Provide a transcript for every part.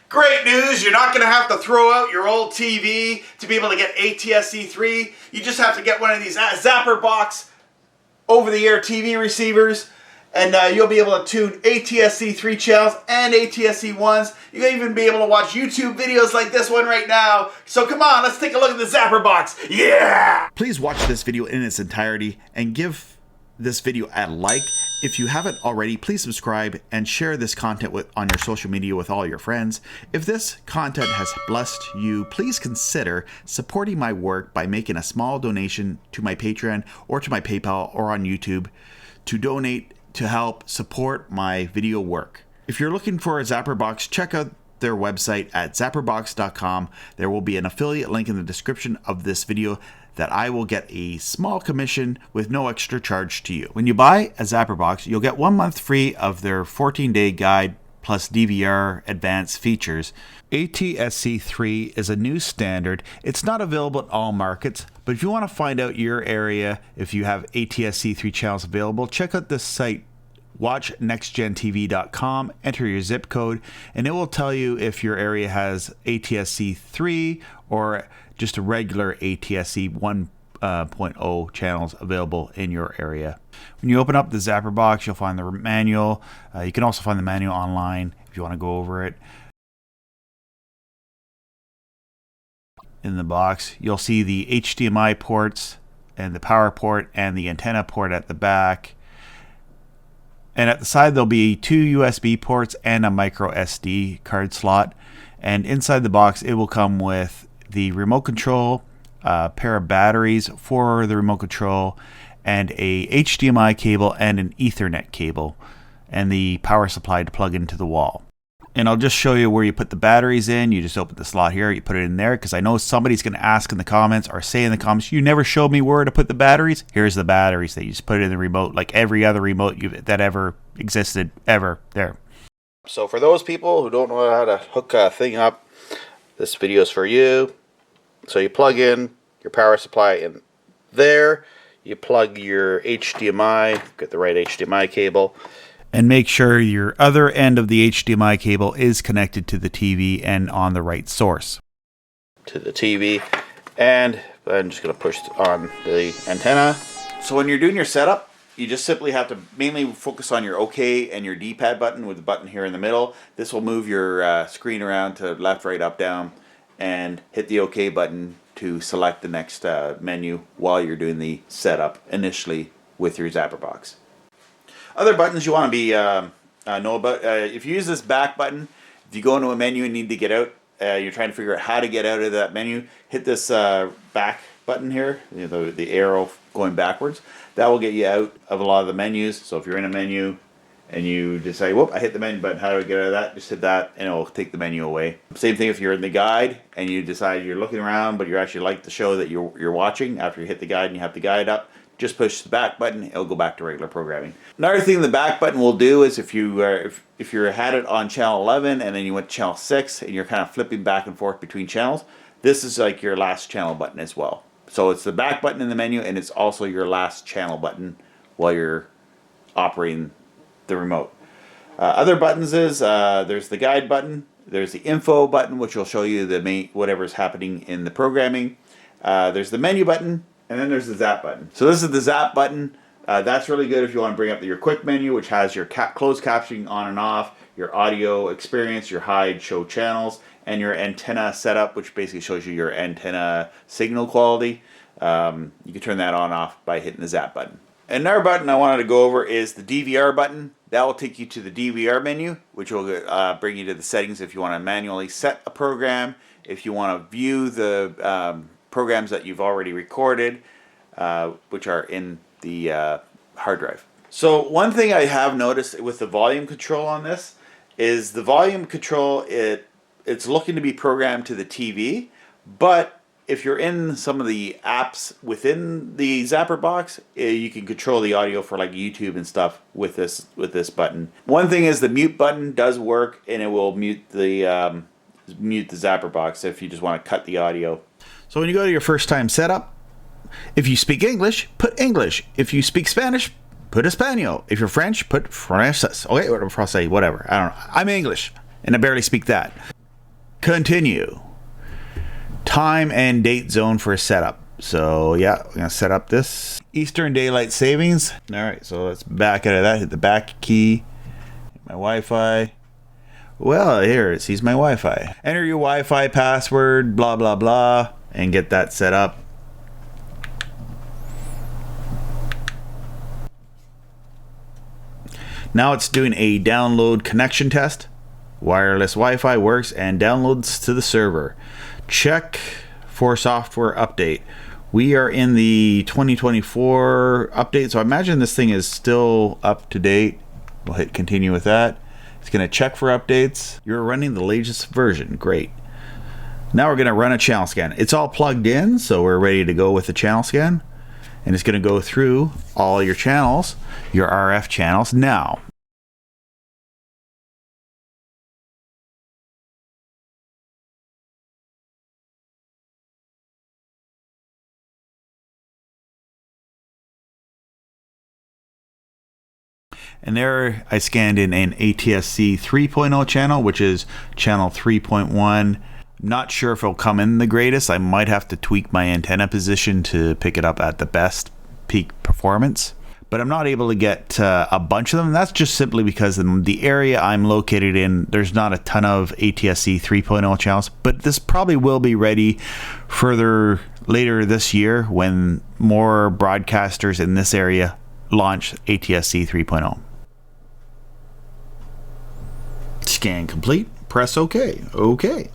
Great news, you're not going to have to throw out your old TV to be able to get ATSC 3. You just have to get one of these ZapperBox over-the-air TV receivers, and you'll be able to tune ATSC 3 channels and ATSC 1s. You'll even be able to watch YouTube videos like this one right now. So come on, let's take a look at the ZapperBox. Yeah! Please watch this video in its entirety and give this video a like. If you haven't already, please subscribe and share this content on your social media with all your friends. If this content has blessed you, please consider supporting my work by making a small donation to my Patreon or to my PayPal or on YouTube to donate to help support my video work. If you're looking for a ZapperBox, check out their website at ZapperBox.com. There will be an affiliate link in the description of this video that I will get a small commission with no extra charge to you. When you buy a ZapperBox, you'll get 1 month free of their 14-day guide plus DVR advanced features. ATSC 3 is a new standard. It's not available in all markets, but if you want to find out your area, if you have ATSC 3 channels available, check out this site. Watch NextgenTV.com, enter your zip code, and it will tell you if your area has ATSC 3 or just a regular ATSC 1.0 channels available in your area. When you open up the ZapperBox, you'll find the manual. You can also find the manual online if you want to go over it. In the box, you'll see the HDMI ports and the power port and the antenna port at the back. And at the side, there'll be 2 USB ports and a microSD card slot. And inside the box, it will come with the remote control, a pair of batteries for the remote control, and a HDMI cable and an Ethernet cable, and the power supply to plug into the wall. And I'll just show you where you put the batteries in. You just open the slot here, you put it in there, because I know somebody's going to ask in the comments or say in the comments, you never showed me where to put the batteries. Here's the batteries that you just put it in the remote, like every other remote that ever existed, ever, there. So for those people who don't know how to hook a thing up, this video is for you. So you plug in your power supply in there, you plug your HDMI, get the right HDMI cable, and make sure your other end of the HDMI cable is connected to the TV and on the right source. To the TV, and I'm just going to push on the antenna. So when you're doing your setup, you just simply have to mainly focus on your OK and your D-pad button with the button here in the middle. This will move your screen around to left, right, up, down, and hit the OK button to select the next menu while you're doing the setup initially with your ZapperBox. Other buttons you want to be know about. If you use this back button, if you go into a menu and need to get out, you're trying to figure out how to get out of that menu, hit this back button here, the arrow going backwards. That will get you out of a lot of the menus. So if you're in a menu and you decide, whoop, I hit the menu button, how do I get out of that? Just hit that and it will take the menu away. Same thing if you're in the guide and you decide you're looking around but you actually like the show that you're watching. After you hit the guide and you have the guide up, just push the back button, it'll go back to regular programming. Another thing the back button will do is if you had it on channel 11 and then you went to channel 6 and you're kind of flipping back and forth between channels, this is like your last channel button as well. So it's the back button in the menu and it's also your last channel button while you're operating the remote. Other buttons is there's the guide button, there's the info button which will show you the main whatever's happening in the programming. There's the menu button, and then there's the zap button. So this is the zap button. That's really good if you want to bring up your quick menu, which has your closed captioning on and off, your audio experience, your hide, show channels, and your antenna setup, which basically shows you your antenna signal quality. You can turn that on and off by hitting the zap button. Another button I wanted to go over is the DVR button. That will take you to the DVR menu, which will bring you to the settings if you want to manually set a program, if you want to view the programs that you've already recorded, which are in the hard drive. So one thing I have noticed with the volume control on this is the volume control, it's looking to be programmed to the TV, but if you're in some of the apps within the ZapperBox, you can control the audio for like YouTube and stuff with this button. One thing is the mute button does work, and it will mute the ZapperBox if you just want to cut the audio. So when you go to your first time setup, if you speak English, put English. If you speak Spanish, put Espanol. If you're French, put Français. Okay, or Francais, whatever. I don't know. I'm English, and I barely speak that. Continue. Time and date zone for setup. So yeah, we're gonna set up this Eastern Daylight Savings. All right, so let's back out of that. Hit the back key. My Wi-Fi. Well, here it sees my Wi-Fi. Enter your Wi-Fi password, blah blah blah, and get that set up. Now it's doing a download connection test. Wireless Wi-Fi works and downloads to the server. Check for software update. We are in the 2024 update, so I imagine this thing is still up to date. We'll hit continue with that. It's going to check for updates. You're running the latest version. Great. Now we're going to run a channel scan. It's all plugged in, so we're ready to go with the channel scan. And it's going to go through all your channels, your RF channels now. And there I scanned in an ATSC 3.0 channel, which is channel 3.1. Not sure if it'll come in the greatest. I might have to tweak my antenna position to pick it up at the best peak performance. But I'm not able to get a bunch of them. That's just simply because in the area I'm located in, there's not a ton of ATSC 3.0 channels. But this probably will be ready later this year when more broadcasters in this area launch ATSC 3.0. Scan complete. Press OK. OK.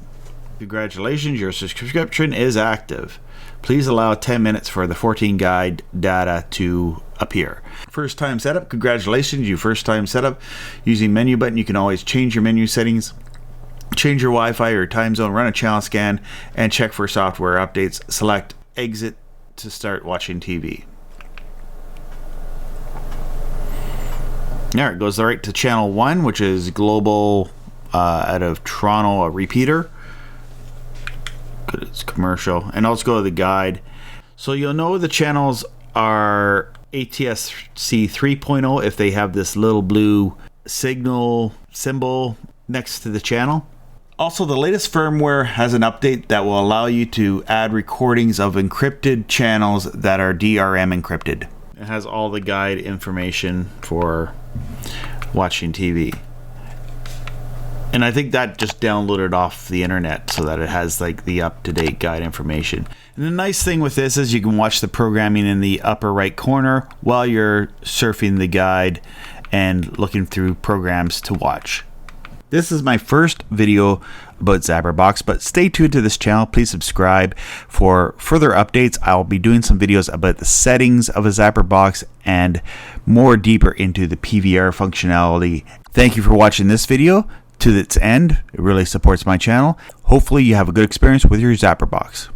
Congratulations, your subscription is active. Please allow 10 minutes for the 14 guide data to appear. First time setup. Congratulations, you first time setup. Using menu button, you can always change your menu settings, change your Wi-Fi or time zone, run a channel scan, and check for software updates. Select exit to start watching TV. There it goes right to channel 1, which is global out of Toronto, a repeater. It's commercial. And I'll just go to the guide. So you'll know the channels are ATSC 3.0 if they have this little blue signal symbol next to the channel. Also, the latest firmware has an update that will allow you to add recordings of encrypted channels that are DRM encrypted. It has all the guide information for watching TV. And I think that just downloaded off the internet so that it has like the up-to-date guide information. And the nice thing with this is you can watch the programming in the upper right corner while you're surfing the guide and looking through programs to watch. This is my first video about ZapperBox, but stay tuned to this channel. Please subscribe for further updates. I'll be doing some videos about the settings of a ZapperBox and more deeper into the PVR functionality. Thank you for watching this video to its end. It really supports my channel. Hopefully you have a good experience with your ZapperBox.